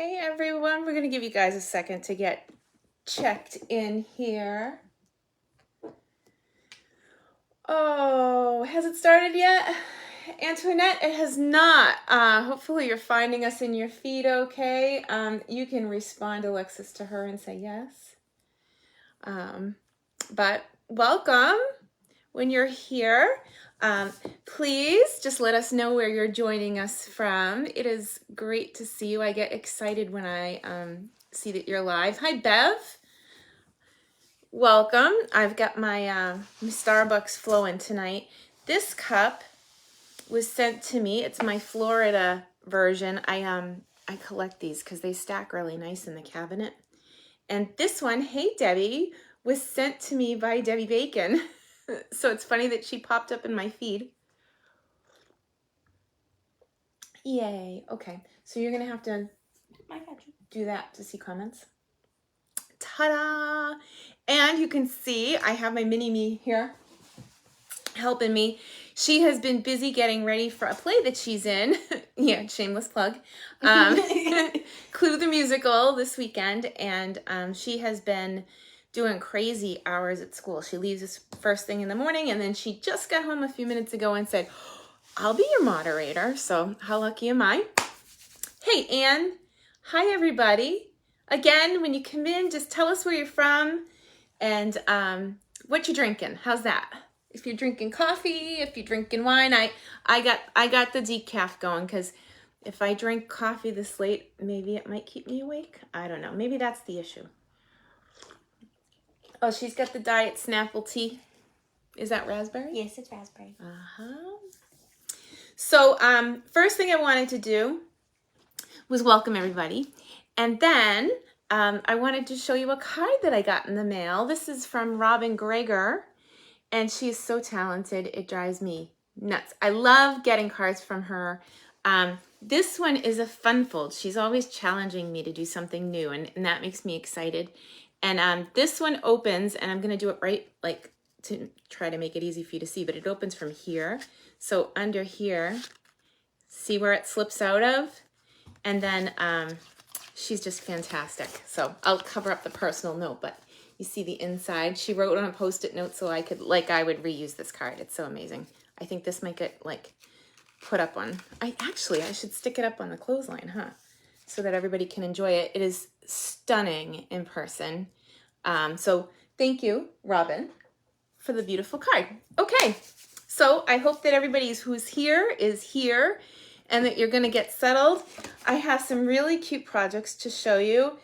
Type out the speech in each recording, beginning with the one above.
Hey everyone, we're going to give you guys a second to get checked in here. Oh, has it started yet? Antoinette, it has not. Hopefully you're finding us in your feed okay. You can respond, Alexis, to her and say yes. But welcome when you're here. Please just let us know where you're joining us from. It is great to see you. I get excited when I see that you're live. Hi, Bev. Welcome. I've got my Starbucks flowing tonight. This cup was sent to me. It's my Florida version. I collect these because they stack really nice in the cabinet. And this one, hey Debbie, was sent to me by Debbie Bacon. So it's funny that she popped up in my feed. Yay. Okay. So you're going to have to do that to see comments. Ta-da! And you can see I have my mini me here helping me. She has been busy getting ready for a play that she's in. Yeah, shameless plug. Clue the Musical this weekend. And she has been doing crazy hours at school. She leaves us first thing in the morning, and then she just got home a few minutes ago and said, I'll be your moderator. So how lucky am I? Hey, Anne. Hi, everybody. Again, when you come in, just tell us where you're from and what you're drinking. How's that? If you're drinking coffee, if you're drinking wine, I got the decaf going because if I drink coffee this late, maybe it might keep me awake. I don't know. Maybe that's the issue. Oh, she's got the Diet Snapple tea. Is that raspberry? Yes, it's raspberry. Uh-huh. So, first thing I wanted to do was welcome everybody. And then I wanted to show you a card that I got in the mail. This is from Robin Greger, and she is so talented. It drives me nuts. I love getting cards from her. This one is a fun fold. She's always challenging me to do something new, and that makes me excited. And this one opens, and I'm going to do it right, like to try to make it easy for you to see, but it opens from here. So under here, see where it slips out of? And then she's just fantastic. So I'll cover up the personal note, but you see the inside. She wrote on a Post-it note so I could, I would reuse this card. It's so amazing. I think this might get, put up on, I should stick it up on the clothesline, huh? So that everybody can enjoy it. It is stunning in person. So thank you, Robin, for the beautiful card. Okay, so I hope that everybody who's here is here and that you're going to get settled. I have some really cute projects to show you.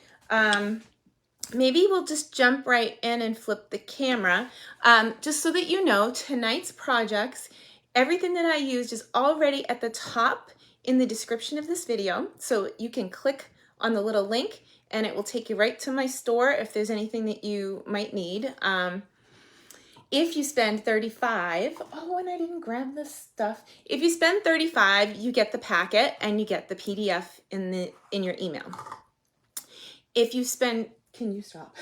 Maybe we'll just jump right in and flip the camera. Just so that you know, tonight's projects, everything that I used is already at the top in the description of this video. So you can click on the little link and it will take you right to my store if there's anything that you might need. If you spend $35, oh, and I didn't grab this stuff. If you spend $35, you get the packet and you get the PDF in your email. If you spend, can you stop?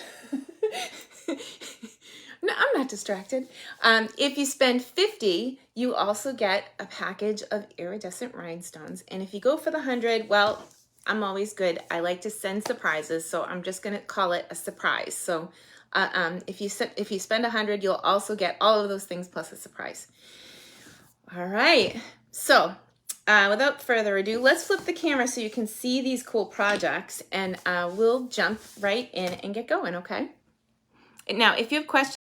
No, I'm not distracted. If you spend $50, you also get a package of iridescent rhinestones. And if you go for the 100, well, I'm always good. I like to send surprises, so I'm just going to call it a surprise. So if you spend 100, you'll also get all of those things plus a surprise. All right. So without further ado, let's flip the camera so you can see these cool projects, and we'll jump right in and get going, okay? Now, if you have questions,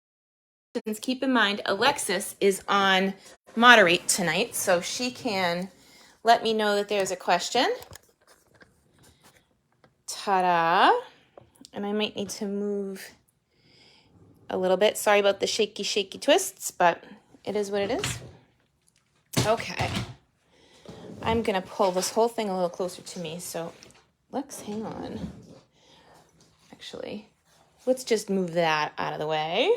keep in mind Alexis is on moderate tonight, so she can let me know that there's a question. Ta-da. And I might need to move a little bit. Sorry about the shaky twists, but it is what it is. Okay. I'm going to pull this whole thing a little closer to me. So, Lex, hang on. Actually, let's just move that out of the way.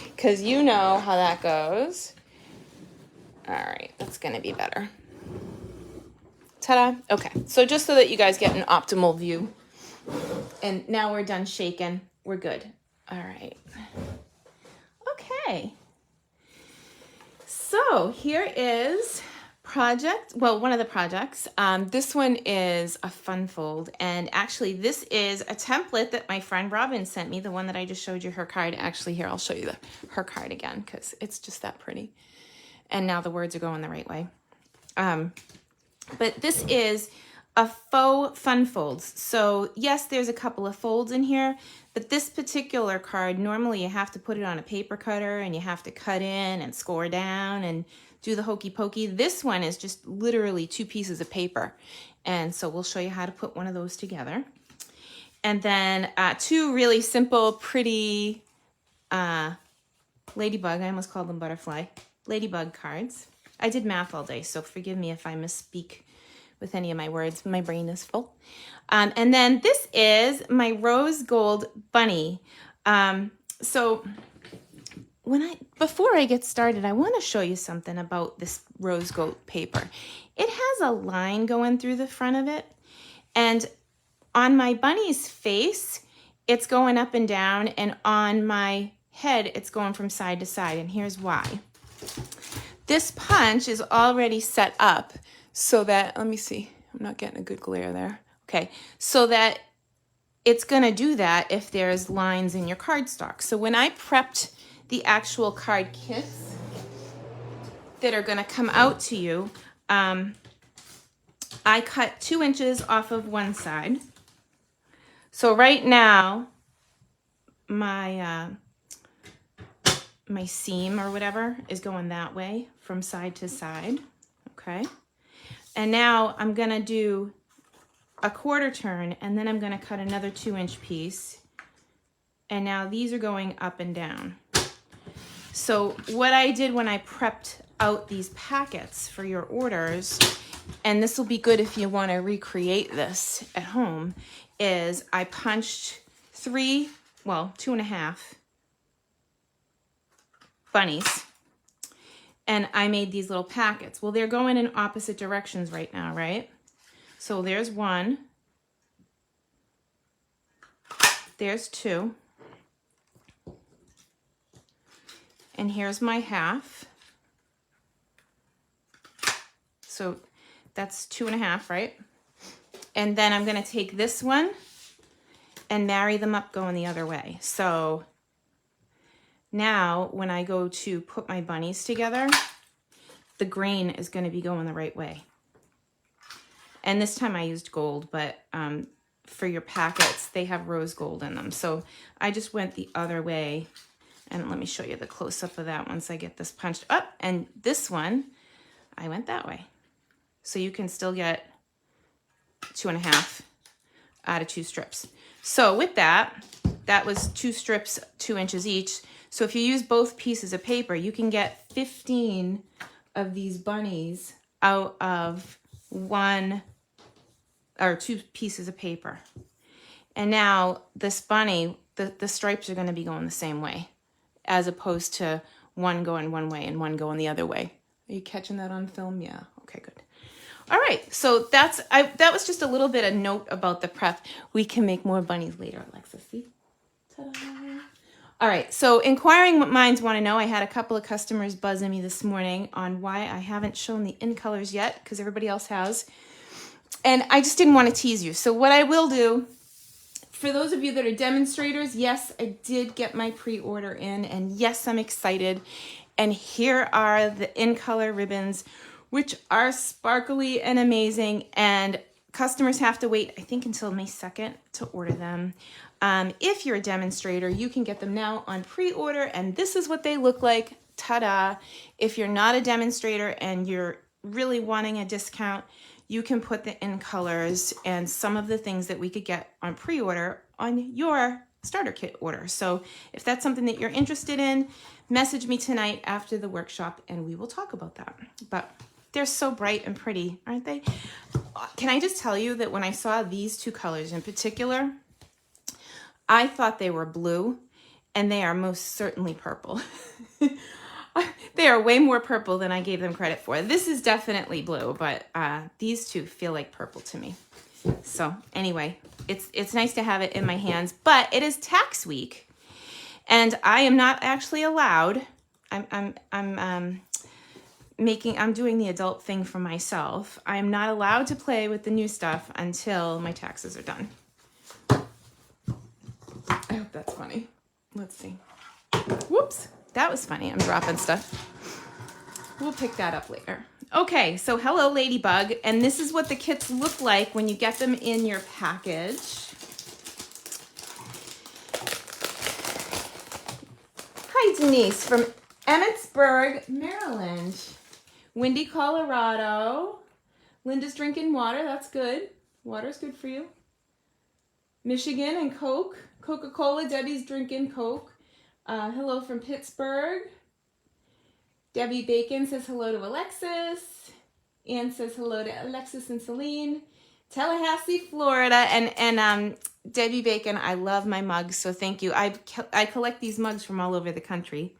Because you know how that goes. All right, that's going to be better. Ta-da. Okay, so just so that you guys get an optimal view. And now we're done shaking. We're good. All right. Okay. So here is project, well, one of the projects. This one is a fun fold, and actually this is a template that my friend Robin sent me, the one that I just showed you her card. Actually, here, I'll show you her card again because it's just that pretty. And now the words are going the right way. But this is a faux fun folds. So yes, there's a couple of folds in here, but this particular card, normally you have to put it on a paper cutter and you have to cut in and score down and do the hokey pokey. This one is just literally 2 pieces of paper. And so we'll show you how to put one of those together. And then 2 really simple, pretty ladybug, I almost called them butterfly, ladybug cards. I did math all day, so forgive me if I misspeak with any of my words. My brain is full. And then this is my rose gold bunny. So before I get started, I want to show you something about this rose gold paper. It has a line going through the front of it, and on my bunny's face, it's going up and down, and on my head, it's going from side to side, and here's why. This punch is already set up so that, let me see, I'm not getting a good glare there. Okay, so that it's gonna do that if there's lines in your cardstock. So when I prepped the actual card kits that are gonna come out to you, I cut 2 inches off of one side. So right now, my seam or whatever is going that way from side to side, okay? And now I'm gonna do a 1/4 turn, and then I'm gonna cut another 2-inch piece. And now these are going up and down. So what I did when I prepped out these packets for your orders, and this will be good if you wanna recreate this at home, is I punched 2.5 bunnies, and I made these little packets. Well, they're going in opposite directions right now, right? So there's 1, there's 2, and here's my half. So that's 2.5, right? And then I'm gonna take this one and marry them up going the other way. So now when I go to put my bunnies together, the grain is gonna be going the right way. And this time I used gold, but for your packets, they have rose gold in them. So I just went the other way, and let me show you the close-up of that once I get this punched up. And this one, I went that way. So you can still get 2.5 out of 2 strips. So with that, that was 2 strips, 2 inches each. So if you use both pieces of paper, you can get 15 of these bunnies out of 1 or 2 pieces of paper. And now this bunny, the stripes are going to be going the same way, as opposed to one going one way and one going the other way. Are you catching that on film? Yeah. Okay, good. All right, so that was just a little bit of note about the prep. We can make more bunnies later, Alexa. See? Ta-da. All right, so inquiring minds want to know, I had a couple of customers buzzing me this morning on why I haven't shown the in colors yet, because everybody else has. And I just didn't want to tease you. So what I will do, for those of you that are demonstrators, yes, I did get my pre-order in, and yes, I'm excited. And here are the in color ribbons, which are sparkly and amazing, and customers have to wait, I think, until May 2nd to order them. If you're a demonstrator, you can get them now on pre-order, and this is what they look like. Ta-da! If you're not a demonstrator and you're really wanting a discount, you can put the in colors and some of the things that we could get on pre-order on your starter kit order. So if that's something that you're interested in, message me tonight after the workshop and we will talk about that. But they're so bright and pretty, aren't they? Can I just tell you that when I saw these 2 colors in particular, I thought they were blue, and they are most certainly purple. They are way more purple than I gave them credit for. This is definitely blue, but these 2 feel like purple to me. So anyway, it's nice to have it in my hands, but it is tax week, and I am not actually allowed. I'm doing the adult thing for myself. I'm not allowed to play with the new stuff until my taxes are done. I hope that's funny. Let's see. Whoops, that was funny. I'm dropping stuff. We'll pick that up later. Okay, so Hello Ladybug, and this is what the kits look like when you get them in your package. Hi, Denise from Emmitsburg, Maryland. Windy, Colorado. Linda's drinking water. That's good. Water's good for you. Michigan and Coke. Coca-Cola. Debbie's drinking Coke. Hello from Pittsburgh. Debbie Bacon says hello to Alexis. Ann says hello to Alexis and Selene. Tallahassee, Florida. And Debbie Bacon, I love my mugs, so thank you. I collect these mugs from all over the country.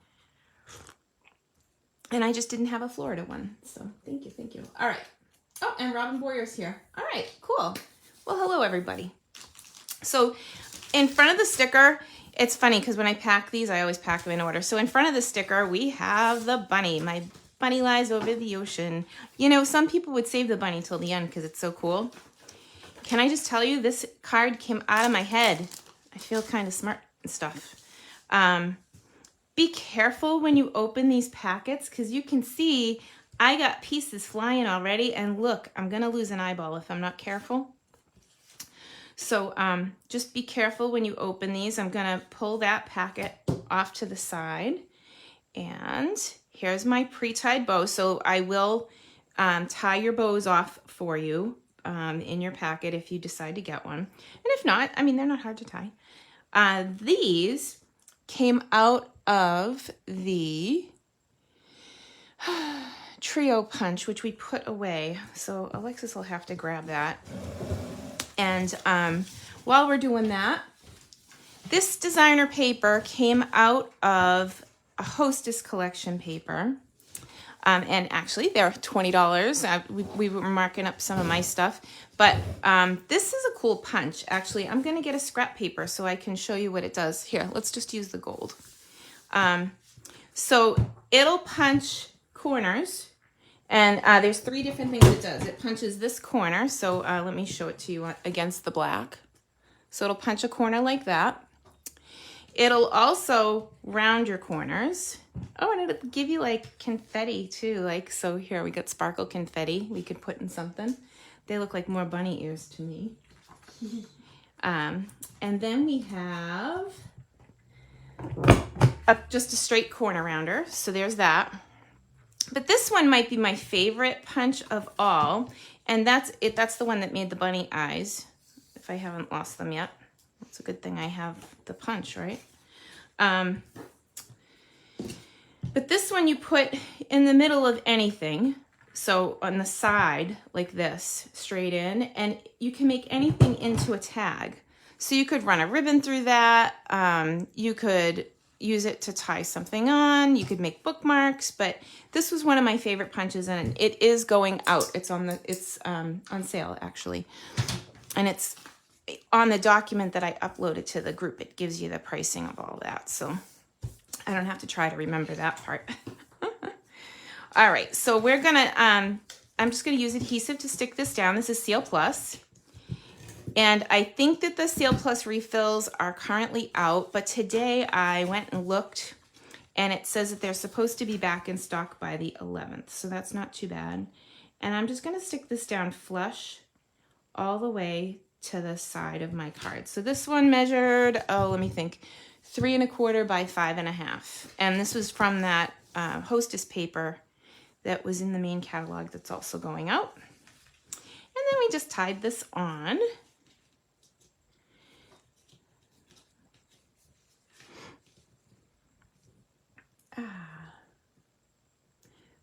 And I just didn't have a Florida one, so thank you, thank you. All right. Oh, and Robin Boyer's here. All right, cool. Well, hello, everybody. So in front of the sticker, it's funny because when I pack these, I always pack them in order. So in front of the sticker, we have the bunny. My bunny lies over the ocean. You know, some people would save the bunny till the end because it's so cool. Can I just tell you, this card came out of my head. I feel kind of smart and stuff. Be careful when you open these packets because you can see I got pieces flying already. And look, I'm going to lose an eyeball if I'm not careful. So just be careful when you open these. I'm going to pull that packet off to the side. And here's my pre-tied bow. So I will tie your bows off for you in your packet if you decide to get one. And if not, I mean, they're not hard to tie. These came out of the trio punch, which we put away. So Alexis will have to grab that. And while we're doing that, this designer paper came out of a Hostess collection paper. And actually, they're $20. We were marking up some of my stuff. But this is a cool punch. Actually, I'm going to get a scrap paper so I can show you what it does. Here, let's just use the gold. So it'll punch corners. And there's 3 different things it does. It punches this corner. So let me show it to you against the black. So it'll punch a corner like that. It'll also round your corners. Oh, and it'll give you like confetti too. Like, so here we got sparkle confetti we could put in something. They look like more bunny ears to me. And then we have just a straight corner rounder. So there's that. But this one might be my favorite punch of all. And that's it. That's the one that made the bunny eyes, if I haven't lost them yet. It's a good thing I have the punch, right? But this one you put in the middle of anything. So on the side, like this, straight in. And you can make anything into a tag. So you could run a ribbon through that. You could use it to tie something on. You could make bookmarks. But this was one of my favorite punches. And it is going out. It's on sale, actually. And it's on the document that I uploaded to the group. It gives you the pricing of all that. So I don't have to try to remember that part. All right, so we're gonna, I'm just gonna use adhesive to stick this down. This is Seal Plus. And I think that the Seal Plus refills are currently out, but today I went and looked and it says that they're supposed to be back in stock by the 11th. So that's not too bad. And I'm just gonna stick this down flush all the way to the side of my card. So this one measured, let me think, 3 1/4 by 5 1/2. And this was from that Hostess paper that was in the main catalog that's also going out. And then we just tied this on.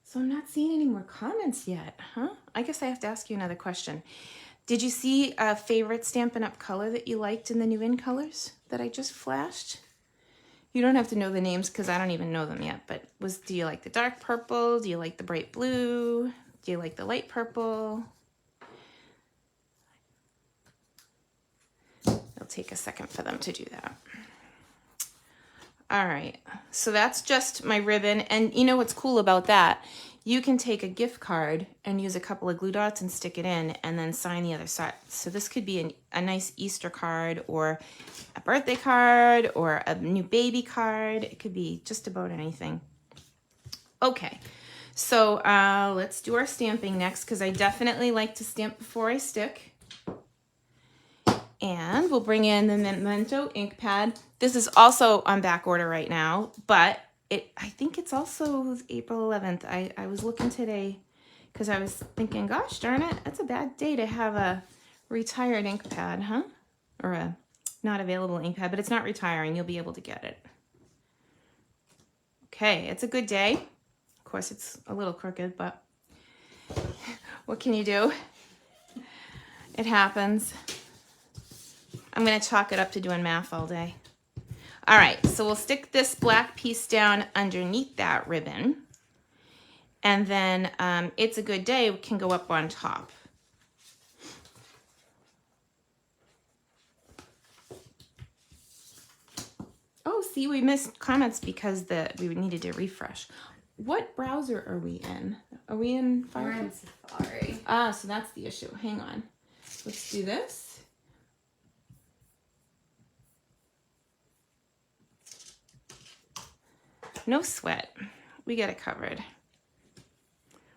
So I'm not seeing any more comments yet, huh? I guess I have to ask you another question. Did you see a favorite Stampin' Up! Color that you liked in the new in colors that I just flashed? You don't have to know the names because I don't even know them yet, but do you like the dark purple? Do you like the bright blue? Do you like the light purple? It'll take a second for them to do that. All right, so that's just my ribbon. And you know what's cool about that? you can take a gift card and use a couple of glue dots and stick it in and then sign the other side. So this could be a nice Easter card or a birthday card or a new baby card. It could be just about anything. Okay, so let's do our stamping next because I definitely like to stamp before I stick. And we'll bring in the Memento ink pad. This is also on back order right now, but I think it's also April 11th. I was looking today because I was thinking, gosh darn it, that's a bad day to have a retired ink pad, huh? Or a not available ink pad, but it's not retiring. You'll be able to get it. Okay, it's a good day. Of course, it's a little crooked, but what can you do? It happens. I'm going to chalk it up to doing math all day. All right, so we'll stick this black piece down underneath that ribbon. And then It's a Good Day can go up on top. Oh, see, we missed comments because we needed to refresh. What browser are we in? Are we in Firefox? We're in Safari. Ah, so that's the issue. Hang on. Let's do this. No sweat. We get it covered.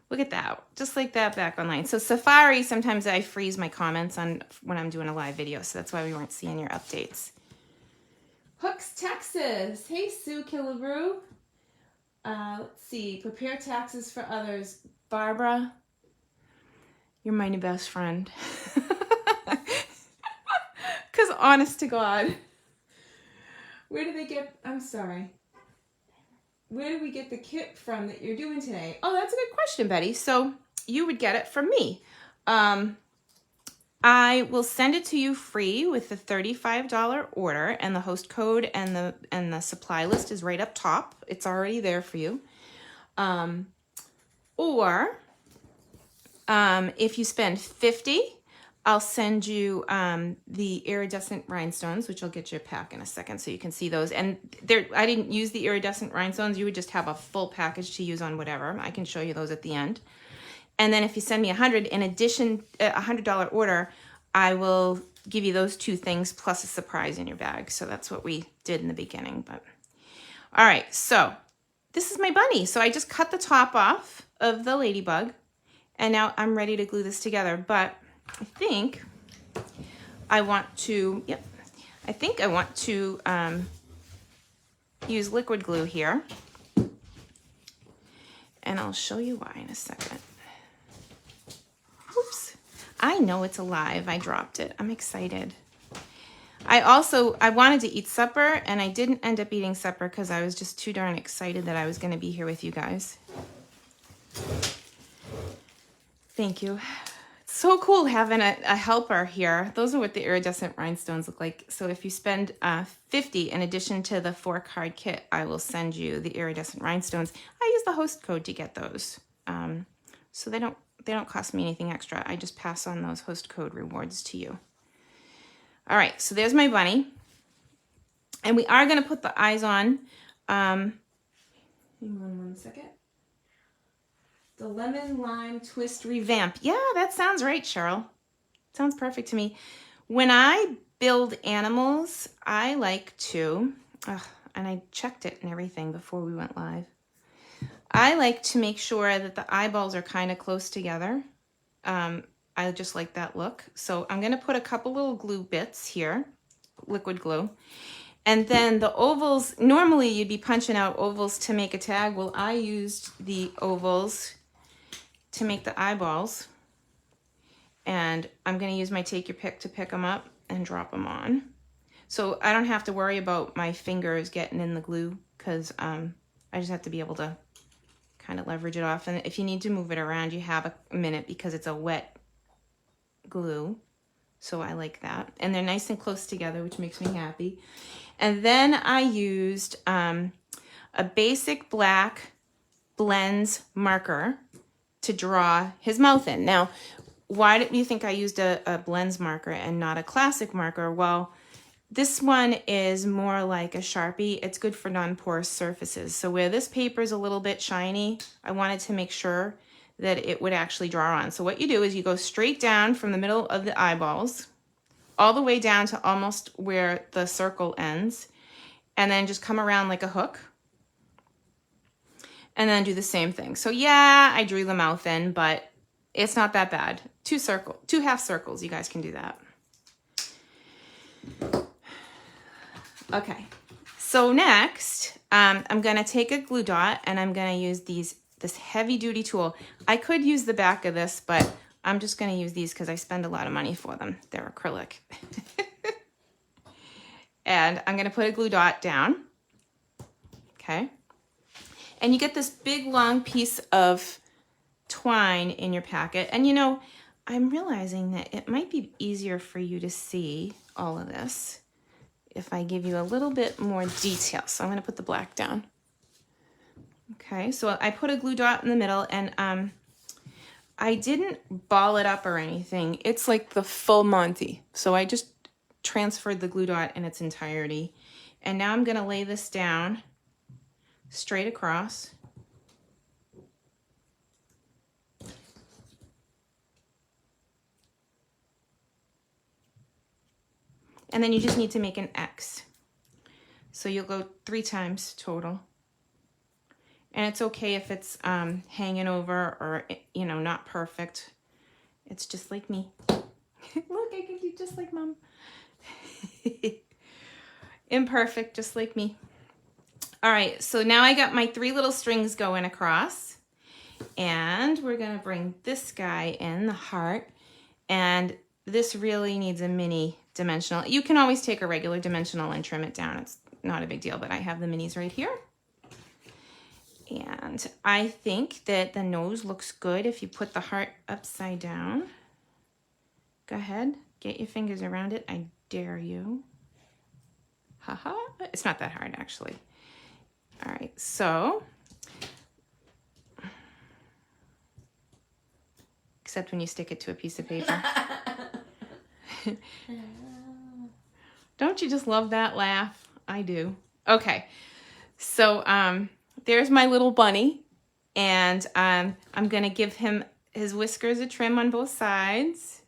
Look at that. Just like that back online. So Safari, sometimes I freeze my comments on when I'm doing a live video, so that's why we weren't seeing your updates. Hooks, Texas. Hey, Sue Killebrew. Let's see. Prepare taxes for others. Barbara, you're my new best friend. Because honest to God, where do they get, I'm sorry. Where do we get the kit from that you're doing today? Oh, that's a good question, Betty. So you would get it from me. I will send it to you free with the $35 order, and the host code and the supply list is right up top. It's already there for you. Or if you spend $50, I'll send you the iridescent rhinestones, which I'll get you a pack in a second so you can see those. And I didn't use the iridescent rhinestones. You would just have a full package to use on whatever. I can show you those at the end. And then if you send me $100, in addition, a $100 order, I will give you those two things plus a surprise in your bag. So that's what we did in the beginning. But all right, so this is my bunny. So I just cut the top off of the ladybug, and now I'm ready to glue this together. But I think I want to, use liquid glue here. And I'll show you why in a second. Oops. I know it's alive. I dropped it. I'm excited. I wanted to eat supper, and I didn't end up eating supper because I was just too darn excited that I was going to be here with you guys. Thank you. It's so cool having a helper here. Those are what the iridescent rhinestones look like. So if you spend $50 in addition to the 4-card kit, I will send you the iridescent rhinestones. I use the host code to get those. So they don't cost me anything extra. I just pass on those host code rewards to you. All right, so there's my bunny. And we are going to put the eyes on. Hang on one second. The Lemon Lime Twist Revamp. Yeah, that sounds right, Cheryl. Sounds perfect to me. When I build animals, I like to, and I checked it and everything before we went live. I like to make sure that the eyeballs are kind of close together. I just like that look. So I'm going to put a couple little glue bits here, liquid glue. And then the ovals, normally you'd be punching out ovals to make a tag. Well, I used the ovals to make the eyeballs. And I'm going to use my take your pick to pick them up and drop them on. So I don't have to worry about my fingers getting in the glue because I just have to be able to kind of leverage it off. And if you need to move it around, you have a minute because it's a wet glue. So I like that. And they're nice and close together, which makes me happy. And then I used a basic black blends marker to draw his mouth in. Now, why do you think I used a blends marker and not a classic marker? Well, This one is more like a Sharpie. It's good for non-porous surfaces. So where this paper is a little bit shiny, I wanted to make sure that it would actually draw on. So what you do is you go straight down from the middle of the eyeballs, all the way down to almost where the circle ends, and then just come around like a hook, and then do the same thing. So yeah, I drew the mouth in, but it's not that bad. Two half circles, you guys can do that. Okay, so next, I'm gonna take a glue dot and I'm gonna use this heavy duty tool. I could use the back of this, but I'm just gonna use these because I spend a lot of money for them. They're acrylic. And I'm gonna put a glue dot down, okay? And you get this big long piece of twine in your packet. And you know, I'm realizing that it might be easier for you to see all of this if I give you a little bit more detail. So I'm gonna put the black down. Okay, so I put a glue dot in the middle, and I didn't ball it up or anything. It's like the full Monty. So I just transferred the glue dot in its entirety. And now I'm gonna lay this down straight across. And then you just need to make an X. So you'll go 3 times total. And it's okay if it's hanging over or, you know, not perfect. It's just like me. Look, I can do just like Mom. Imperfect, just like me. All right, so now I got my 3 little strings going across. And we're gonna bring this guy in, the heart. And this really needs a mini dimensional. You can always take a regular dimensional and trim it down. It's not a big deal, but I have the minis right here. And I think that the nose looks good if you put the heart upside down. Go ahead, get your fingers around it. I dare you. Haha, it's not that hard actually. All right, so, except when you stick it to a piece of paper. Don't you just love that laugh? I do. Okay, so there's my little bunny, and I'm gonna give him his whiskers a trim on both sides.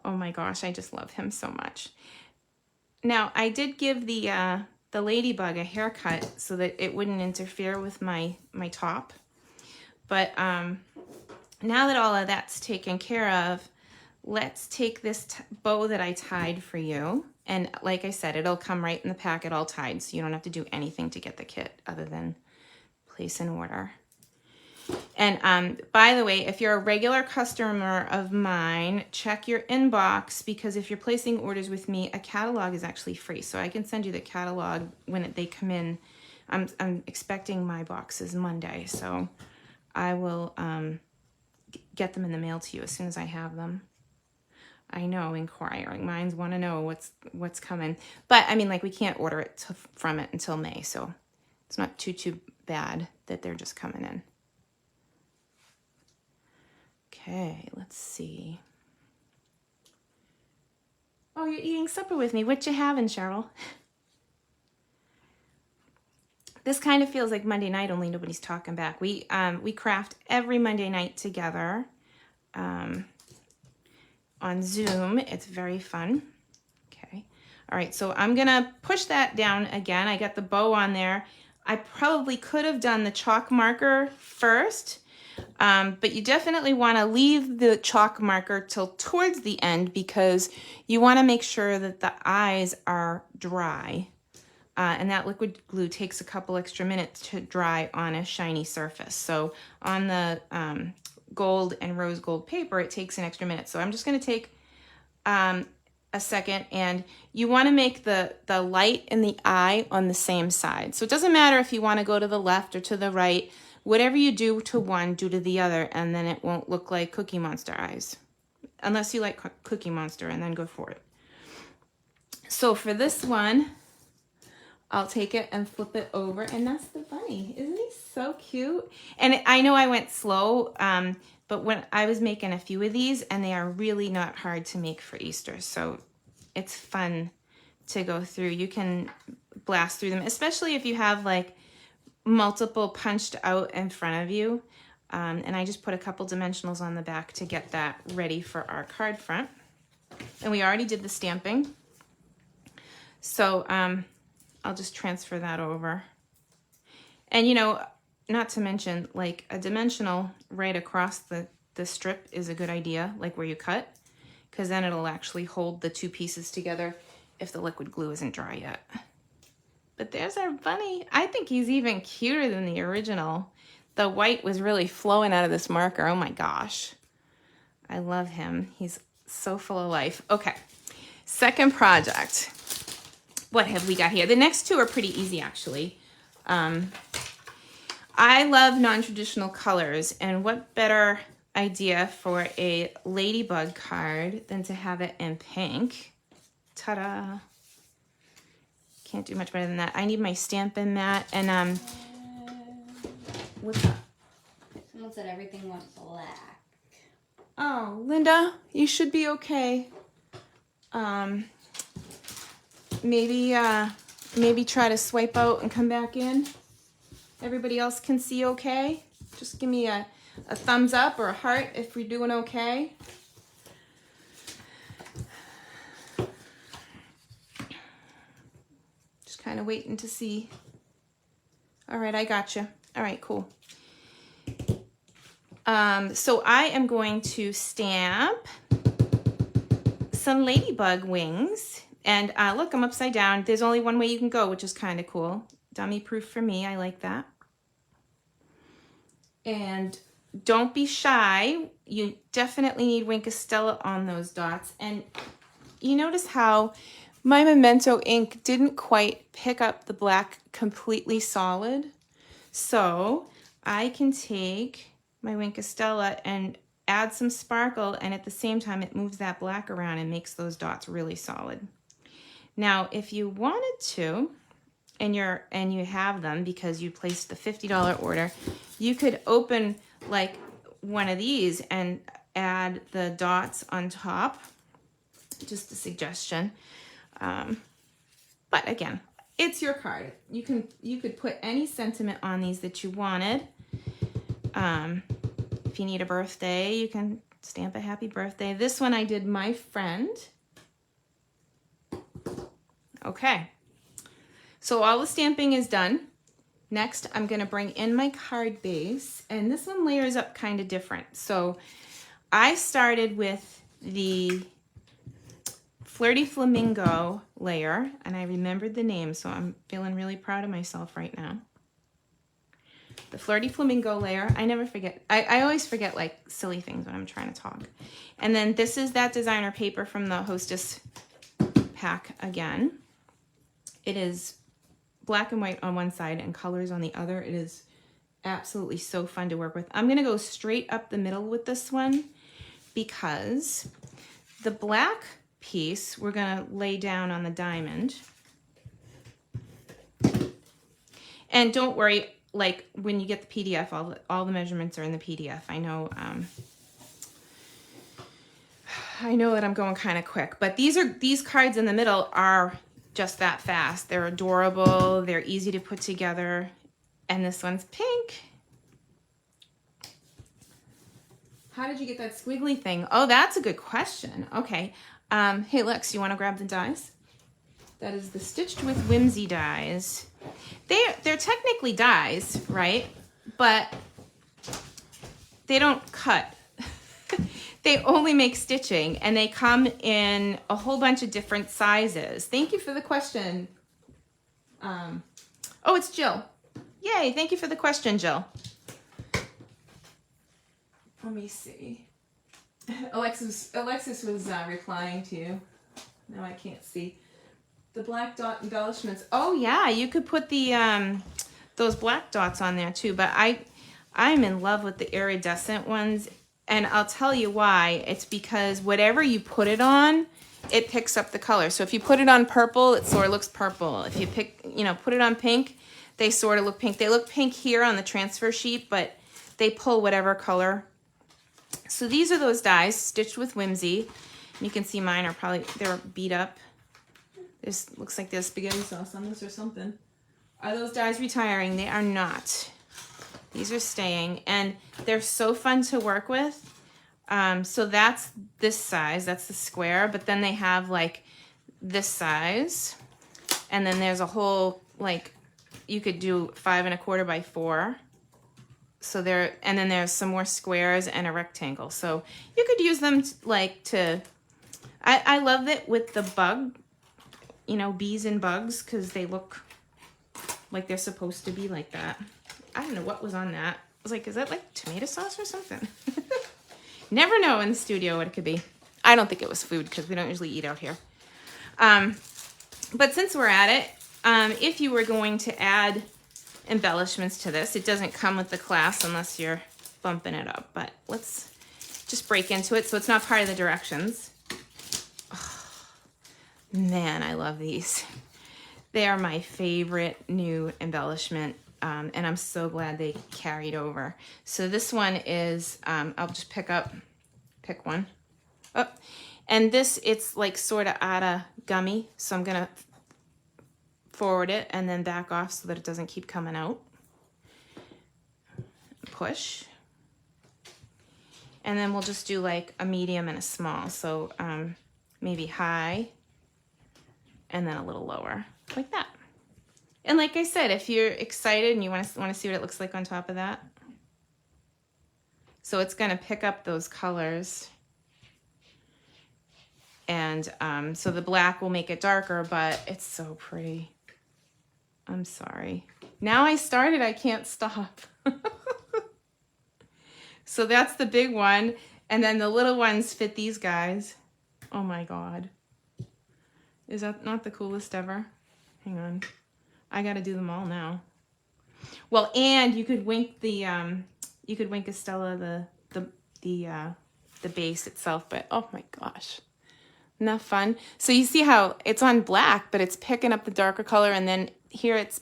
Oh my gosh, I just love him so much. Now, I did give the ladybug a haircut so that it wouldn't interfere with my top. But now that all of that's taken care of, let's take this bow that I tied for you. And like I said, it'll come right in the packet all tied, so you don't have to do anything to get the kit other than place an order. And by the way, if you're a regular customer of mine, check your inbox, because if you're placing orders with me, a catalog is actually free. So I can send you the catalog when they come in. I'm expecting my boxes Monday, so I will get them in the mail to you as soon as I have them. I know, inquiring minds want to know what's coming. But I mean, like, we can't order it from it until May, so it's not too bad that they're just coming in. Okay, let's see. Oh, you're eating supper with me. What you having, Cheryl? This kind of feels like Monday night, only nobody's talking back. We craft every Monday night together on Zoom. It's very fun. Okay. All right, so I'm gonna push that down again. I got the bow on there. I probably could have done the chalk marker first, but you definitely want to leave the chalk marker till towards the end, because you want to make sure that the eyes are dry. And that liquid glue takes a couple extra minutes to dry on a shiny surface. So on the gold and rose gold paper, it takes an extra minute. So I'm just going to take a second, and you want to make the light in the eye on the same side. So it doesn't matter if you want to go to the left or to the right. Whatever you do to one, do to the other, and then it won't look like Cookie Monster eyes. Unless you like Cookie Monster, and then go for it. So for this one, I'll take it and flip it over, and that's the bunny. Isn't he so cute? And I know I went slow, but when I was making a few of these, and they are really not hard to make for Easter, so it's fun to go through. You can blast through them, especially if you have like multiple punched out in front of you. And I just put a couple dimensionals on the back to get that ready for our card front. And we already did the stamping. So I'll just transfer that over. And you know, not to mention, like a dimensional right across the strip is a good idea, like where you cut, because then it'll actually hold the two pieces together if the liquid glue isn't dry yet. But there's our bunny. I think he's even cuter than the original. The white was really flowing out of this marker. Oh my gosh. I love him. He's so full of life. Okay, second project. What have we got here? The next two are pretty easy, actually. I love non-traditional colors, and what better idea for a ladybug card than to have it in pink. Ta-da. Can't do much better than that. I need my Stampin' mat, and what's up? Someone said everything went black. Oh, Linda, you should be okay. Maybe try to swipe out and come back in. Everybody else can see okay. Just give me a thumbs up or a heart if we're doing okay. Just kind of waiting to see. All right, I got you. All right, cool. So I am going to stamp some ladybug wings. And look, I'm upside down. There's only one way you can go, which is kind of cool. Dummy proof for me. I like that. And don't be shy. You definitely need Wink of Stella on those dots. And you notice how my Memento ink didn't quite pick up the black completely solid. So I can take my Wink of Stella and add some sparkle, and at the same time it moves that black around and makes those dots really solid. Now, if you wanted to, and you have them because you placed the $50 order, you could open like one of these and add the dots on top. Just a suggestion. But again, it's your card. You could put any sentiment on these that you wanted. If you need a birthday, you can stamp a happy birthday. This one I did my friend. Okay. So all the stamping is done. Next, I'm going to bring in my card base, and this one layers up kind of different. So I started with the Flirty Flamingo layer, and I remembered the name, so I'm feeling really proud of myself right now. The Flirty Flamingo layer, I never forget. I always forget like silly things when I'm trying to talk. And then this is that designer paper from the Hostess pack again. It is black and white on one side and colors on the other. It is absolutely so fun to work with. I'm going to go straight up the middle with this one because the black piece we're going to lay down on the diamond. And don't worry, like when you get the PDF, all the measurements are in the PDF. I know that I'm going kind of quick, but these cards in the middle are just that fast. They're adorable. They're easy to put together. And this one's pink. How did you get that squiggly thing? Oh, that's a good question. Okay. Hey, Lex, you want to grab the dies? That is the Stitched with Whimsy dies. They're technically dies, right? But they don't cut. They only make stitching, and they come in a whole bunch of different sizes. Thank you for the question. Oh, it's Jill. Yay, thank you for the question, Jill. Let me see. Alexis was replying to you. Now I can't see. The black dot embellishments. Oh yeah, you could put the those black dots on there too, but I'm in love with the iridescent ones. And I'll tell you why. It's because whatever you put it on, it picks up the color. So if you put it on purple, it sort of looks purple. If you put it on pink, they sort of look pink. They look pink here on the transfer sheet, but they pull whatever color. So these are those dies stitched with Whimsy. You can see mine are they're beat up. This looks like there's spaghetti sauce on this or something. Are those dies retiring? They are not. These are staying, and they're so fun to work with. So that's this size, that's the square, but then they have like this size, and then there's a whole, like, you could do 5 1/4 by 4. So and then there's some more squares and a rectangle. So you could use them I love it with the bug, bees and bugs, because they look like they're supposed to be like that. I don't know what was on that. I was like, is that like tomato sauce or something? Never know in the studio what it could be. I don't think it was food because we don't usually eat out here. But since we're at it, if you were going to add embellishments to this, it doesn't come with the class unless you're bumping it up. But let's just break into it so it's not part of the directions. Oh, man, I love these. They are my favorite new embellishment. And I'm so glad they carried over. So this one is, I'll just pick one. Oh, and this, it's like sort of out of gummy. So I'm going to forward it and then back off so that it doesn't keep coming out. Push. And then we'll just do like a medium and a small. So maybe high and then a little lower, like that. And like I said, if you're excited and you want to see what it looks like on top of that. So it's going to pick up those colors. And so the black will make it darker, but it's so pretty. I'm sorry. Now I started, I can't stop. So that's the big one. And then the little ones fit these guys. Oh my God. Is that not the coolest ever? Hang on. I got to do them all now. Well, and you could wink Estella the base itself, but oh my gosh. Isn't that fun? So you see how it's on black, but it's picking up the darker color, and then here it's,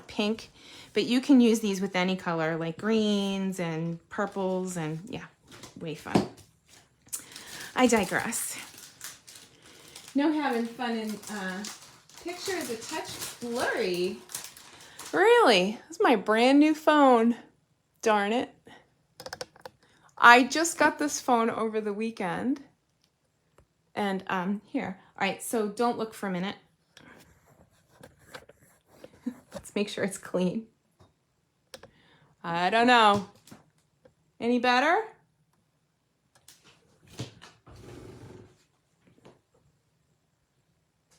pink, but you can use these with any color, like greens and purples, and yeah, way fun. I digress. No having fun in picture is a touch blurry. Really? This is my brand new phone. Darn it. I just got this phone over the weekend. And here. All right, so don't look for a minute. Let's make sure it's clean. I don't know. Any better?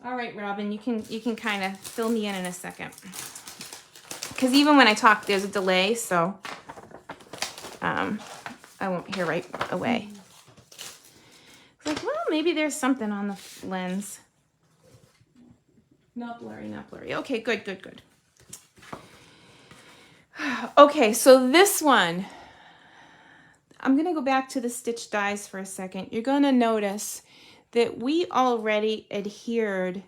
All right, Robin, you can kind of fill me in a second. Because even when I talk, there's a delay, so I won't hear right away. It's like, well, maybe there's something on the lens. Not blurry, not blurry. Okay, good, good, good. Okay, so this one, I'm going to go back to the stitch dies for a second. You're going to notice that we already adhered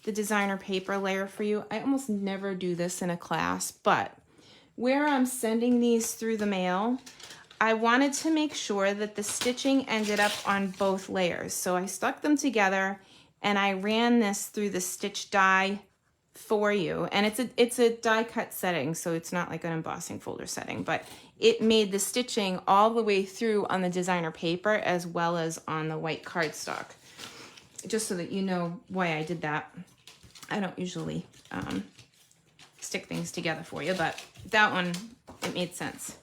the designer paper layer for you. I almost never do this in a class, but where I'm sending these through the mail, I wanted to make sure that the stitching ended up on both layers. So I stuck them together and I ran this through the stitch die for you. And it's a die cut setting, so it's not like an embossing folder setting, but it made the stitching all the way through on the designer paper as well as on the white cardstock. Just so that you know why I did that. I don't usually stick things together for you, but that one, it made sense.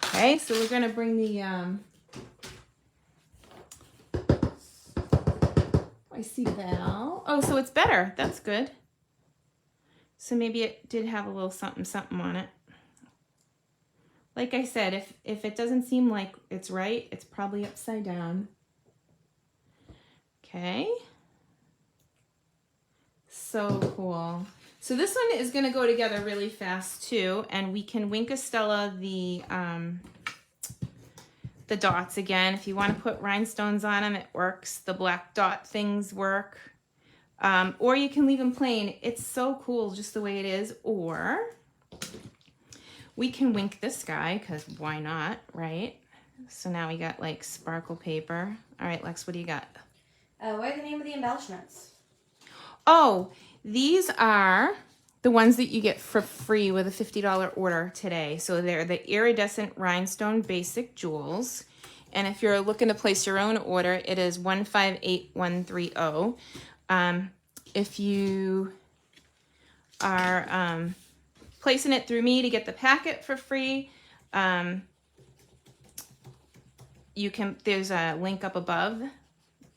Okay, so we're going to bring the, I see Val. Oh, so it's better. That's good. So maybe it did have a little something, something on it. Like I said, if it doesn't seem like it's right, it's probably upside down. Okay. So cool. So this one is going to go together really fast too, and we can wink Estella the the dots again. If you want to put rhinestones on them, it works. The black dot things work. Or you can leave them plain. It's so cool just the way it is. Or we can wink this guy, because why not, right? So now we got like sparkle paper. All right, Lex, what do you got? What are the name of the embellishments? Oh, these are the ones that you get for free with a $50 order today. So they're the iridescent rhinestone basic jewels. And if you're looking to place your own order, it is 158130. If you are placing it through me to get the packet for free, you can, there's a link up above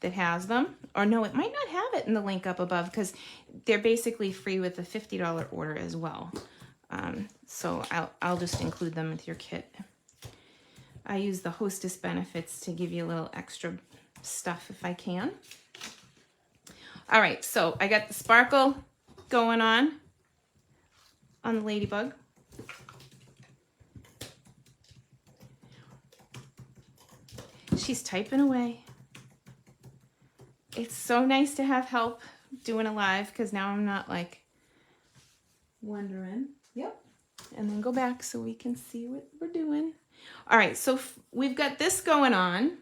that has them. Or no, it might not have it in the link up above because they're basically free with the $50 order as well. So I'll just include them with your kit. I use the hostess benefits to give you a little extra stuff if I can. All right, so I got the sparkle going on the ladybug. She's typing away. It's so nice to have help doing a live because now I'm not like wondering. Yep. And then go back so we can see what we're doing. All right, so we've got this going on.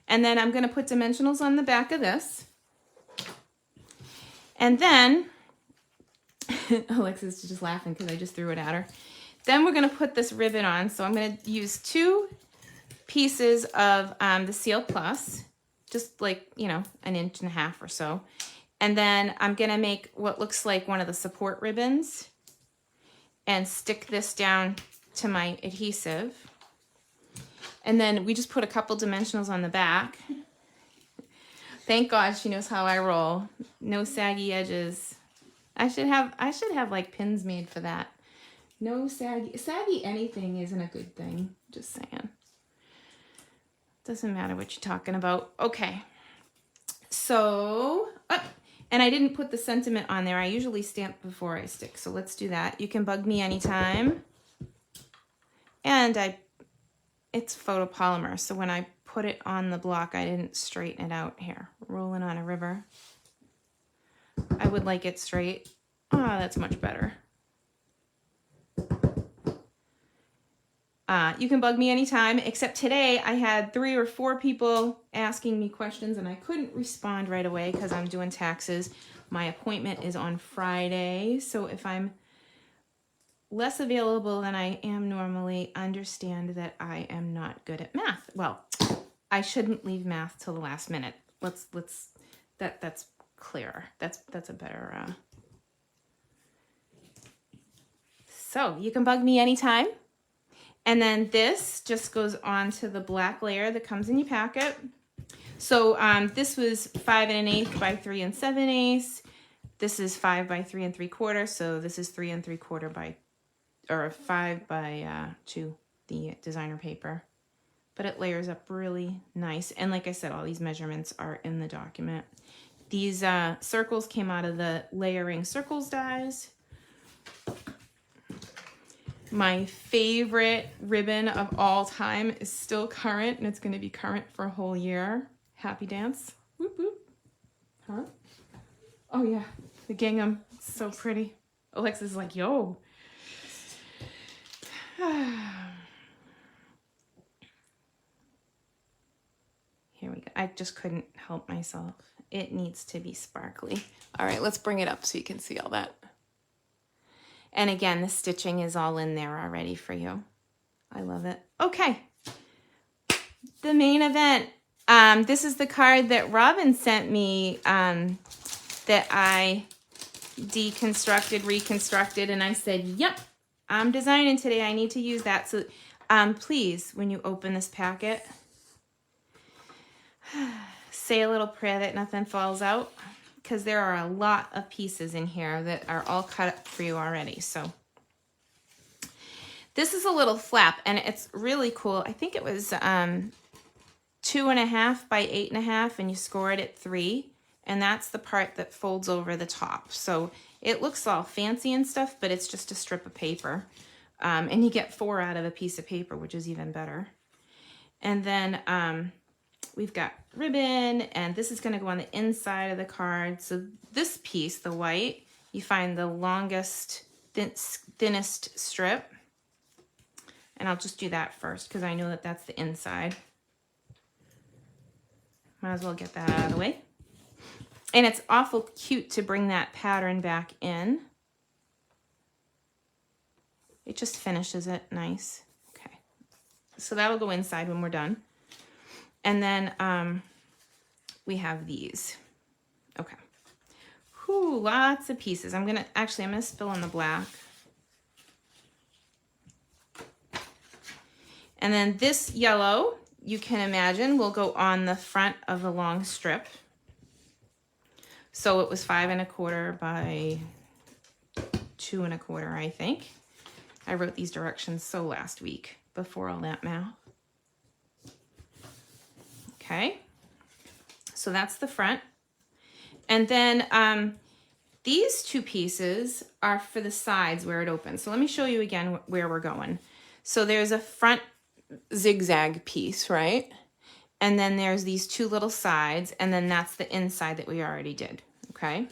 And then I'm going to put dimensionals on the back of this. And then, Alexa's just laughing because I just threw it at her. Then we're going to put this ribbon on. So I'm going to use 2 pieces of the Seal Plus, just like, you know, 1.5 inches or so. And then I'm going to make what looks like one of the support ribbons and stick this down to my adhesive. And then we just put a couple dimensionals on the back. Thank God she knows how I roll. No saggy edges. I should have like pins made for that. No saggy anything isn't a good thing. Just saying. Doesn't matter what you're talking about. Okay. So, and I didn't put the sentiment on there. I usually stamp before I stick. So let's do that. You can bug me anytime. And it's photopolymer. So when I put it on the block, I didn't straighten it out. Here, rolling on a river. I would like it straight. Oh, that's much better. You can bug me anytime, except today I had 3 or 4 people asking me questions and I couldn't respond right away because I'm doing taxes. My appointment is on Friday, so if I'm less available than I am normally, understand that I am not good at math. Well, I shouldn't leave math till the last minute. That's clearer. That's a better. So you can bug me anytime. And then this just goes on to the black layer that comes in your packet. So this was 5 1/8 by 3 7/8. This is 5 by 3 3/4. So this is 3 3/4 by, or 5 by 2, the designer paper. But it layers up really nice. And like I said, all these measurements are in the document. These circles came out of the layering circles dies. My favorite ribbon of all time is still current, and it's going to be current for a whole year. Happy Dance. Whoop, whoop. Huh? Oh, yeah. The gingham. It's so pretty. Alexa's like, yo. Here we go. I just couldn't help myself. It needs to be sparkly. All right, let's bring it up so you can see all that. And again, the stitching is all in there already for you. I love it. Okay. The main event. This is the card that Robin sent me that I deconstructed, reconstructed, and I said, yep, I'm designing today. I need to use that. So please, when you open this packet, say a little prayer that nothing falls out, because there are a lot of pieces in here that are all cut up for you already. So this is a little flap, and it's really cool. I think it was 2.5 by 8.5, and you score it at 3, and that's the part that folds over the top. So it looks all fancy and stuff, but it's just a strip of paper, and you get 4 out of a piece of paper, which is even better. And then we've got ribbon, and this is going to go on the inside of the card. So this piece, the white, you find the longest, thinnest strip. And I'll just do that first because I know that that's the inside. Might as well get that out of the way. And it's awful cute to bring that pattern back in. It just finishes it nice. Okay, so that'll go inside when we're done. And then we have these. Okay. Whew, lots of pieces. I'm gonna spill in the black. And then this yellow, you can imagine, will go on the front of the long strip. So it was 5 1/4 by 2 1/4, I think. I wrote these directions so last week before all that math. Okay, so that's the front. And then these two pieces are for the sides where it opens. So let me show you again where we're going. So there's a front zigzag piece, right? And then there's these two little sides, and then that's the inside that we already did, okay?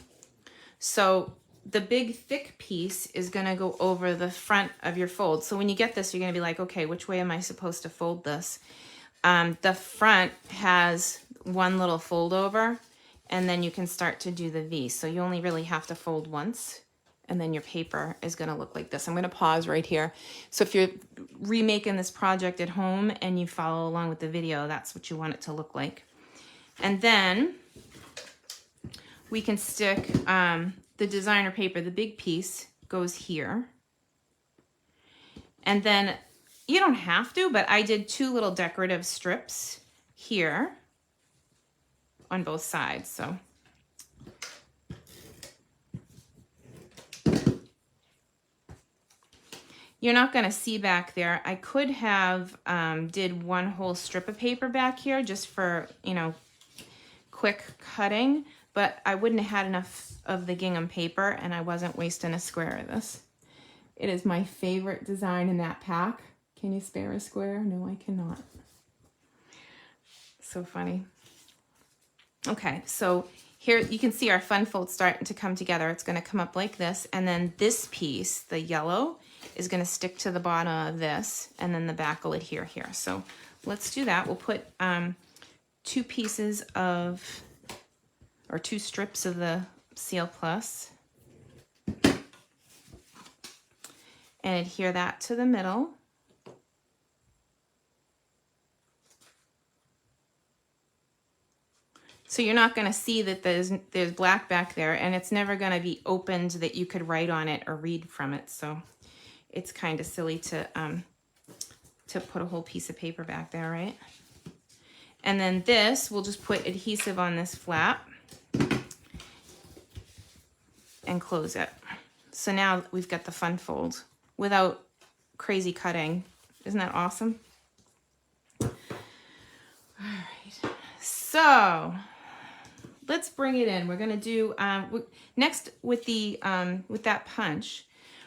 So the big thick piece is gonna go over the front of your fold. So when you get this, you're gonna be like, okay, which way am I supposed to fold this? The front has one little fold over, and then you can start to do the V. So you only really have to fold once, and then your paper is gonna look like this. I'm gonna pause right here. So if you're remaking this project at home and you follow along with the video, that's what you want it to look like. And then we can stick the designer paper, the big piece goes here. And then you don't have to, but I did 2 little decorative strips here on both sides, so. You're not gonna see back there. I could have did one whole strip of paper back here just for, you know, quick cutting, but I wouldn't have had enough of the gingham paper and I wasn't wasting a square of this. It is my favorite design in that pack. Can you spare a square? No, I cannot. So funny. Okay, so here you can see our fun fold starting to come together. It's gonna come up like this, and then this piece, the yellow, is gonna stick to the bottom of this, and then the back will adhere here. So let's do that. We'll put 2 pieces of, or 2 strips of the Seal Plus, and adhere that to the middle. So you're not gonna see that there's black back there, and it's never gonna be opened that you could write on it or read from it. So it's kind of silly to put a whole piece of paper back there, right? And then this, we'll just put adhesive on this flap and close it. So now we've got the fun fold without crazy cutting. Isn't that awesome? All right, so let's bring it in. We're gonna do, next with that punch,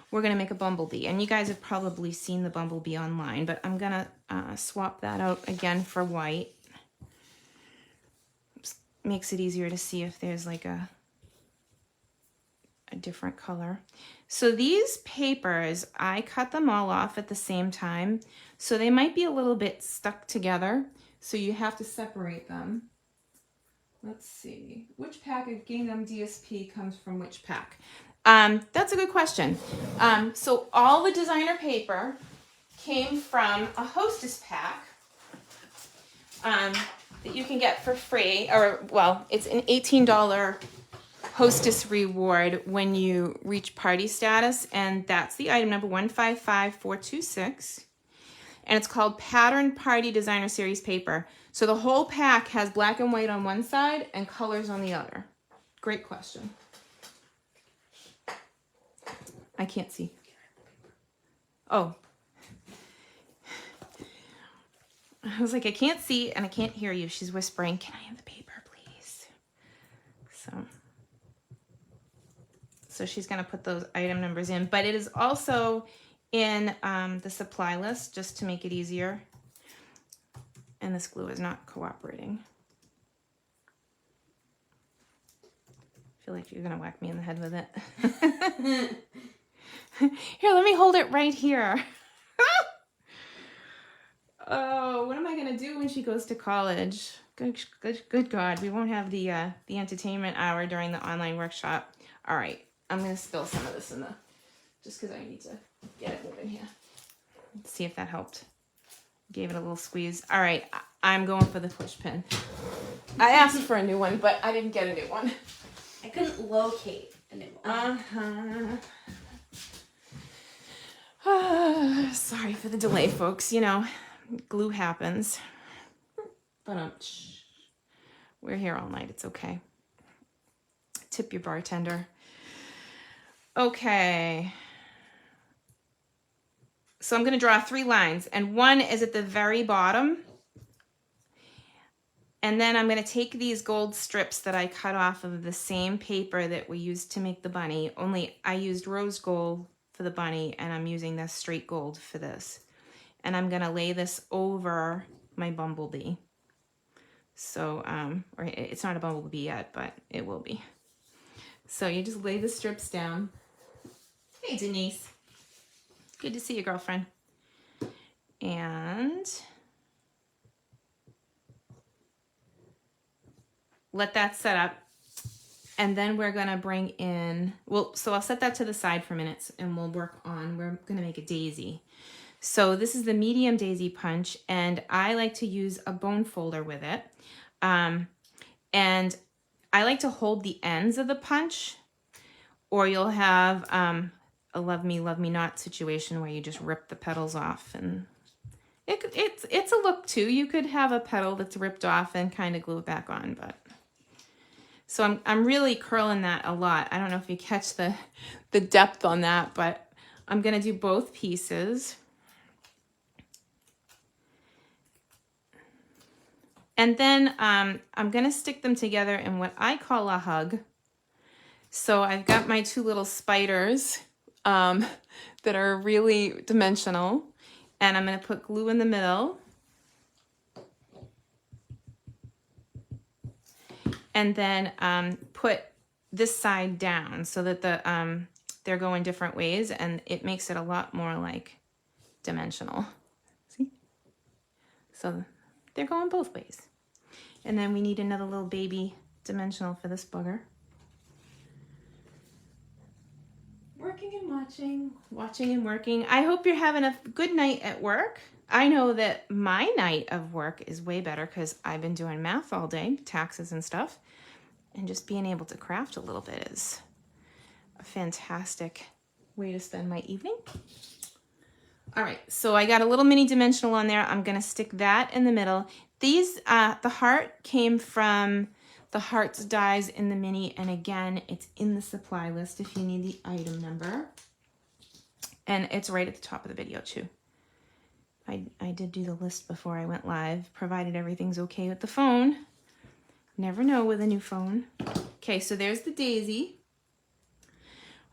we're gonna make a bumblebee. And you guys have probably seen the bumblebee online, but I'm gonna swap that out again for white. Just makes it easier to see if there's like a different color. So these papers, I cut them all off at the same time. So they might be a little bit stuck together. So you have to separate them. Let's see, which pack of gingham DSP comes from which pack? That's a good question. So all the designer paper came from a Hostess pack that you can get for free, or well, it's an $18 Hostess reward when you reach party status, and that's the item number 155426. And it's called Pattern Party Designer Series paper. So the whole pack has black and white on one side and colors on the other. Great question. I can't see. Oh. I was like, I can't see and I can't hear you. She's whispering, can I have the paper, please? So she's gonna put those item numbers in, but it is also in the supply list just to make it easier. And this glue is not cooperating. I feel like you're gonna whack me in the head with it. Here, let me hold it right here. Oh, what am I gonna do when she goes to college? Good God, we won't have the entertainment hour during the online workshop. All right, I'm gonna spill some of this in the, just because I need to get it moving here. Let's see if that helped. Gave it a little squeeze. All right, I'm going for the push pin. I asked for a new one, but I didn't get a new one. I couldn't locate a new one. Sorry for the delay, folks. You know, glue happens. But we're here all night. It's okay. Tip your bartender. Okay. So I'm going to draw 3 lines, and one is at the very bottom. And then I'm going to take these gold strips that I cut off of the same paper that we used to make the bunny, only I used rose gold for the bunny, and I'm using this straight gold for this. And I'm going to lay this over my bumblebee. So, or it's not a bumblebee yet, but it will be. So you just lay the strips down. Hey, Denise. Good to see you, girlfriend. And let that set up. And then we're gonna bring in, well, so I'll set that to the side for a minute and we'll work on, we're gonna make a daisy. So this is the medium daisy punch, and I like to use a bone folder with it. And I like to hold the ends of the punch, or you'll have a love me not situation where you just rip the petals off, and it's a look too. You could have a petal that's ripped off and kind of glue it back on, but so I'm really curling that a lot. I don't know if you catch the depth on that, but I'm gonna do both pieces. And then I'm gonna stick them together in what I call a hug. So I've got my 2 little spiders that are really dimensional, and I'm gonna put glue in the middle. And then put this side down so that they're going different ways, and it makes it a lot more like dimensional. See? So they're going both ways. And then we need another little baby dimensional for this bugger. Working and watching, watching and working. I hope you're having a good night at work. I know that my night of work is way better because I've been doing math all day, taxes and stuff. And just being able to craft a little bit is a fantastic way to spend my evening. All right, so I got a little mini dimensional on there. I'm gonna stick that in the middle. These, the heart came from the Hearts dies in the mini, and again, it's in the supply list if you need the item number. And it's right at the top of the video too. I did do the list before I went live, provided everything's okay with the phone. Never know with a new phone. Okay, so there's the daisy.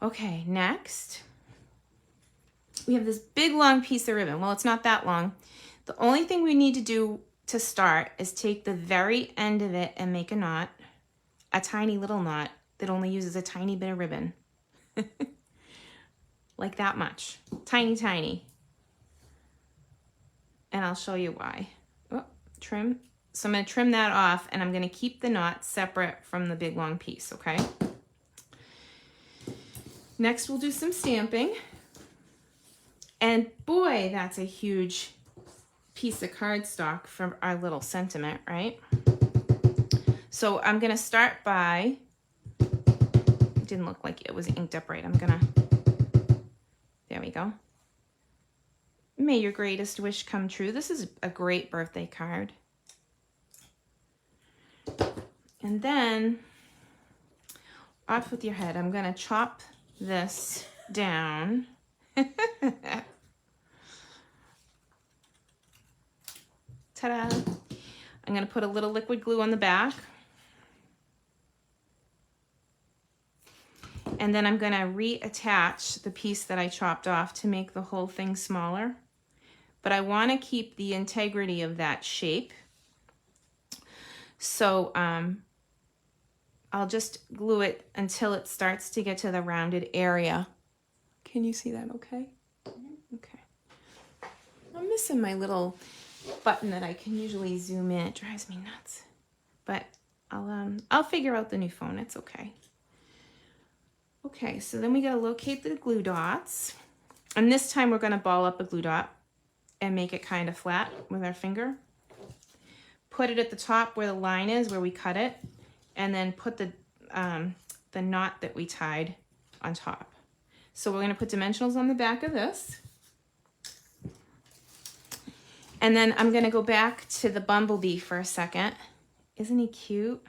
Okay, next, we have this big long piece of ribbon. Well, it's not that long. The only thing we need to do to start is take the very end of it and make a knot, a tiny little knot that only uses a tiny bit of ribbon. Like that much. Tiny, tiny. And I'll show you why. Oh, trim. So I'm going to trim that off, and I'm going to keep the knot separate from the big long piece, okay? Next, we'll do some stamping. And boy, that's a huge piece of cardstock for our little sentiment, right? So I'm going to start by, it didn't look like it was inked up right. I'm going to, there we go. May your greatest wish come true. This is a great birthday card. And then, off with your head, I'm going to chop this down. Ta-da! I'm going to put a little liquid glue on the back. And then I'm going to reattach the piece that I chopped off to make the whole thing smaller but I want to keep the integrity of that shape. So I'll just glue it until it starts to get to the rounded area. Can you see that okay? Okay. I'm missing my little button that I can usually zoom in. It drives me nuts. But I'll figure out the new phone. It's okay. Okay, so then we gotta locate the glue dots. And this time we're gonna ball up a glue dot and make it kind of flat with our finger. Put it at the top where the line is, where we cut it, and then put the knot that we tied on top. So we're gonna put dimensionals on the back of this. And then I'm gonna go back to the Bumblebee for a second. Isn't he cute?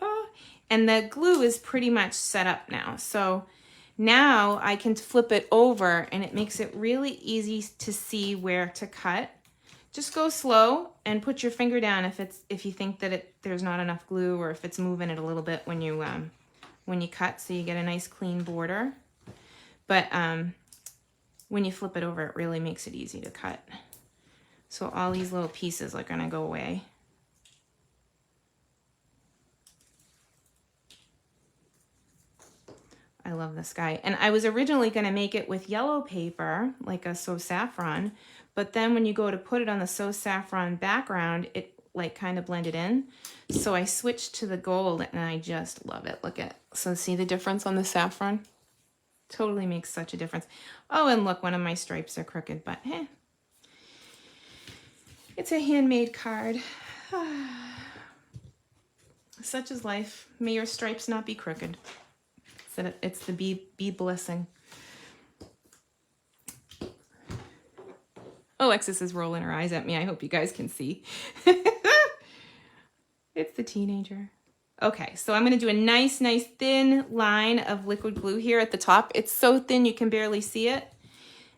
Oh, and the glue is pretty much set up now. So now I can flip it over and it makes it really easy to see where to cut. Just go slow and put your finger down if you think that there's not enough glue, or if it's moving it a little bit when you cut, so you get a nice clean border. But when you flip it over, it really makes it easy to cut. So all these little pieces are gonna go away. I love this guy. And I was originally gonna make it with yellow paper, like a So Saffron, but then when you go to put it on the So Saffron background, it like kind of blended in. So I switched to the gold and I just love it. Look at, so see the difference on the saffron? Totally makes such a difference. Oh, and look, one of my stripes are crooked, but eh. It's a handmade card. Such is life. May your stripes not be crooked. It's the bee blessing. Alexis is rolling her eyes at me. I hope you guys can see. It's the teenager. Okay, so I'm going to do a nice thin line of liquid glue here at the top. It's so thin you can barely see it.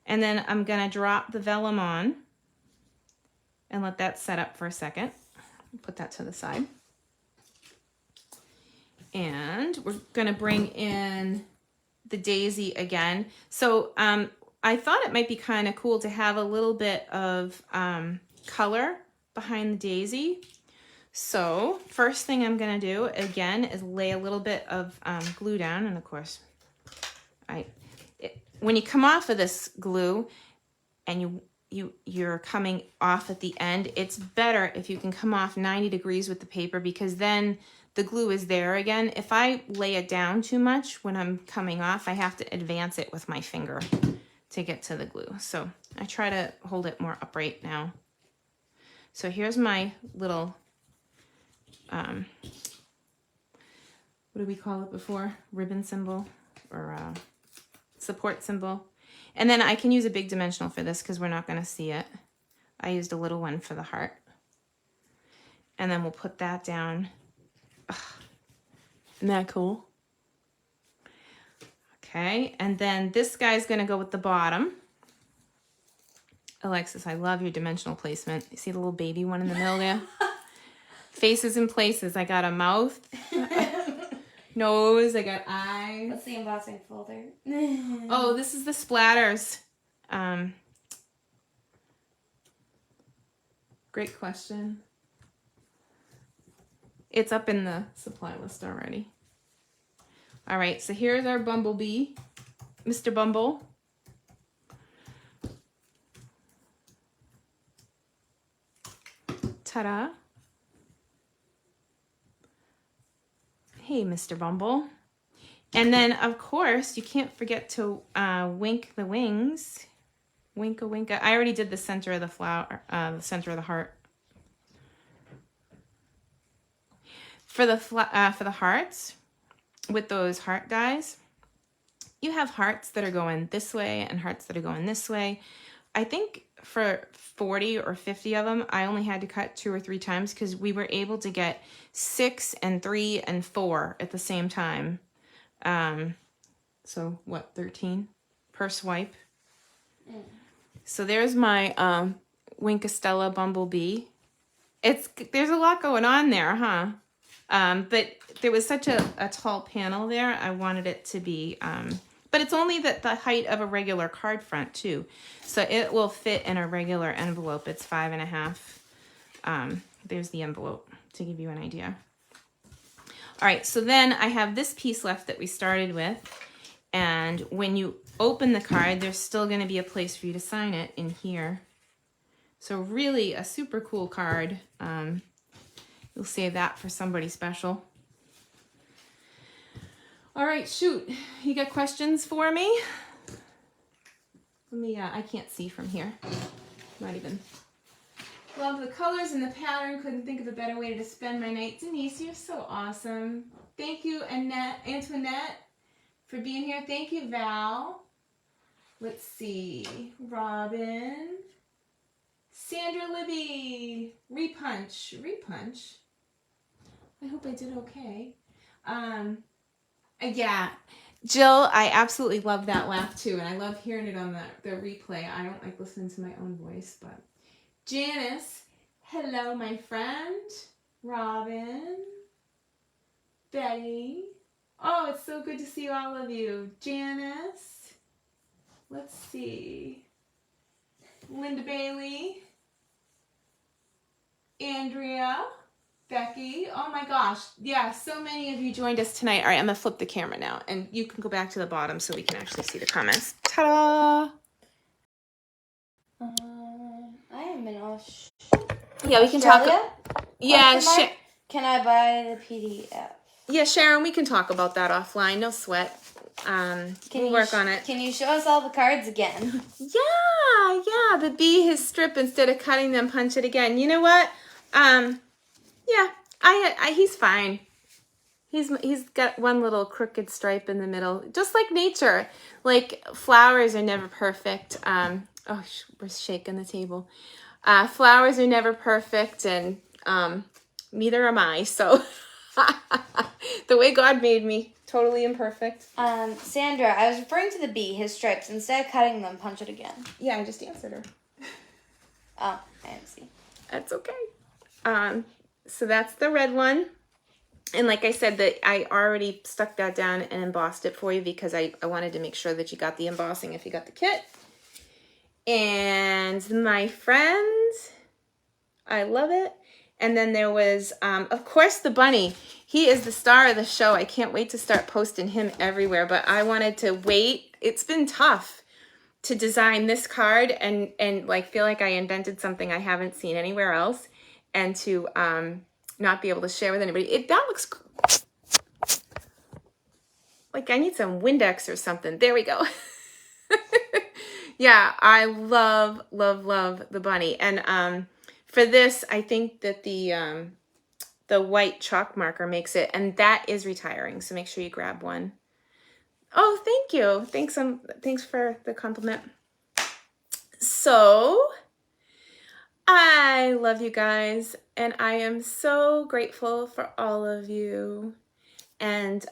And then I'm going to drop the vellum on and let that set up for a second. Put that to the side. And we're going to bring in the daisy again. So I thought it might be kind of cool to have a little bit of color behind the daisy. So first thing I'm going to do again is lay a little bit of glue down. And of course, when you come off of this glue and you're coming off at the end, it's better if you can come off 90 degrees with the paper, because then the glue is there again. If I lay it down too much when I'm coming off, I have to advance it with my finger to get to the glue. So I try to hold it more upright now. So here's my little, what did we call it before? Ribbon symbol or support symbol. And then I can use a big dimensional for this because we're not going to see it. I used a little one for the heart. And then we'll put that down. Ugh. Isn't that cool? Okay, and then this guy's going to go with the bottom. Alexis, I love your dimensional placement. You see the little baby one in the middle there? Faces and places. I got a mouth, nose, I got eyes. What's the embossing folder? Oh, this is the splatters. Great question. It's up in the supply list already. All right, so here's our Bumblebee, Mr. Bumble. Ta-da. Hey, Mr. Bumble. And then, of course, you can't forget to wink the wings. Winka, winka. I already did the center of the flower, the center of the heart. For the hearts, with those heart dies, you have hearts that are going this way and hearts that are going this way. I think for 40 or 50 of them, I only had to cut 2 or 3 times because we were able to get 6 and 3 and 4 at the same time. So what, 13 per swipe? Mm. So there's my Winkastella Bumblebee. There's a lot going on there, huh? But there was such a tall panel there. I wanted it to be But it's only the height of a regular card front too. So it will fit in a regular envelope. It's 5.5. There's the envelope to give you an idea. All right, so then I have this piece left that we started with. And when you open the card, there's still going to be a place for you to sign it in here. So really a super cool card. You'll save that for somebody special. All right, shoot. You got questions for me? Let me, I can't see from here. Not even. Love the colors and the pattern. Couldn't think of a better way to spend my night. Denise, you're so awesome. Thank you, Antoinette, for being here. Thank you, Val. Let's see. Robin. Sandra Libby. Repunch. I hope I did okay. Yeah. Jill, I absolutely love that laugh too, and I love hearing it on the replay. I don't like listening to my own voice, but Janice, hello, my friend. Robin, Betty. Oh, it's so good to see all of you. Janice. Let's see. Linda Bailey. Andrea. Becky. Oh my gosh. Yeah, so many of you joined us tonight. All right, I'm going to flip the camera now, and you can go back to the bottom so we can actually see the comments. Ta-da! I am in Yeah, we can talk. Yeah, can I buy the PDF? Yeah, Sharon, we can talk about that offline. No sweat. We'll work on it. Can you show us all the cards again? Yeah. The B, his strip, instead of cutting them, punch it again. You know what? Yeah, he's fine. He's got one little crooked stripe in the middle, just like nature. Like flowers are never perfect. Oh, we're shaking the table. Flowers are never perfect, and neither am I. So the way God made me, totally imperfect. Sandra, I was referring to the B, his stripes. Instead of cutting them, punch it again. Yeah, I just answered her. Oh, I didn't see. That's okay. So that's the red one. And like I said, that I already stuck that down and embossed it for you because I wanted to make sure that you got the embossing if you got the kit. And my friend, I love it. And then there was, of course, the bunny. He is the star of the show. I can't wait to start posting him everywhere, but I wanted to wait. It's been tough to design this card and like feel like I invented something I haven't seen anywhere else, and to not be able to share with anybody. That looks like I need some Windex or something. There we go. Yeah, I love the bunny. And for this, I think that the white chalk marker makes it, and that is retiring. So make sure you grab one. Oh, thank you. Thanks for the compliment. So I love you guys, and I am so grateful for all of you. And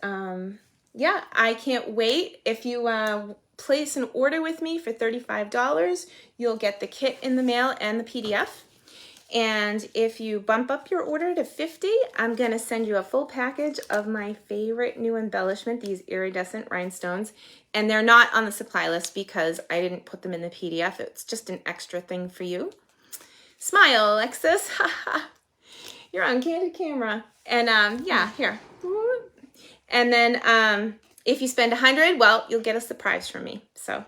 yeah, I can't wait. If you place an order with me for $35, you'll get the kit in the mail and the PDF. And if you bump up your order to $50, I'm going to send you a full package of my favorite new embellishment, these iridescent rhinestones. And they're not on the supply list because I didn't put them in the PDF. It's just an extra thing for you. Smile, Alexis. You're on candid camera. And yeah, here. And then if you spend $100, well, you'll get a surprise from me. So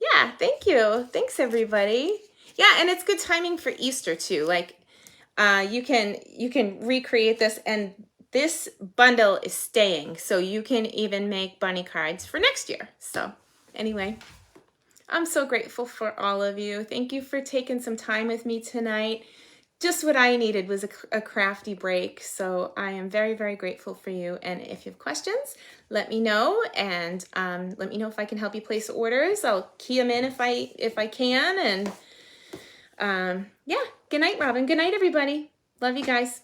yeah, thank you. Thanks, everybody. Yeah, and it's good timing for Easter too. Like you can recreate this, and this bundle is staying, so you can even make bunny cards for next year. So anyway, I'm so grateful for all of you. Thank you for taking some time with me tonight. Just what I needed was a crafty break. So I am very, very grateful for you. And if you have questions, let me know, and let me know if I can help you place orders. I'll key them in if I can. And yeah, good night, Robin. Good night, everybody. Love you guys.